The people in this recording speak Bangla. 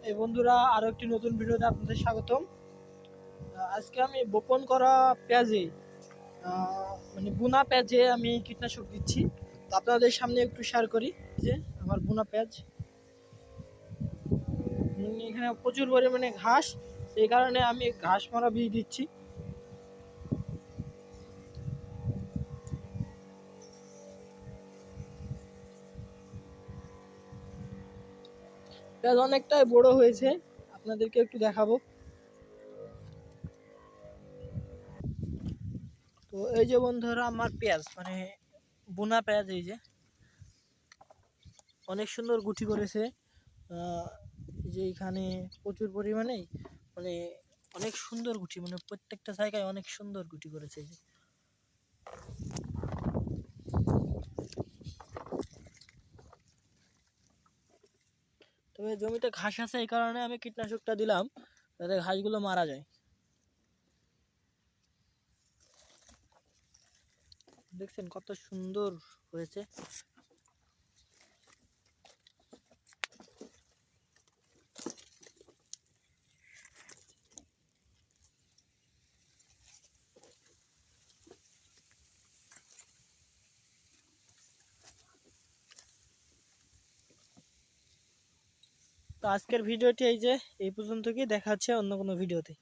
এই বন্ধুরা আরো একটি নতুন ভিডিওতে আপনাদের স্বাগতম। আজকে আমি বপন করা পেঁয়াজে মানে বুনা পেঁয়াজে আমি কীটনাশক দিচ্ছি। তো আপনাদের সামনে একটু শেয়ার করি যে আমার বুনা পেঁয়াজ। এখানে প্রচুর পরিমাণে ঘাস, এই কারণে আমি ঘাস মারা বীজ দিচ্ছি। পেঁয়াজ অনেকটাই বড় হয়েছে, আপনাদেরকে একটু দেখাবো। তো এই যে বন্ধুরা আমার পেঁয়াজ মানে বুনা পেঁয়াজ, এই যে অনেক সুন্দর গুটি করেছে। যে এখানে প্রচুর পরিমাণে মানে অনেক সুন্দর গুটি, মানে প্রত্যেকটা জায়গায় অনেক সুন্দর গুটি করেছে। এই যে তবে জমিতে ঘাস আছে, এই কারণে আমি কীটনাশকটা দিলাম যাতে ঘাসগুলো মারা যায়। দেখছেন কত সুন্দর হয়েছে। তো আজকের ভিডিওটি এই পর্যন্ত, কি দেখা হচ্ছে অন্য কোনো ভিডিওতে।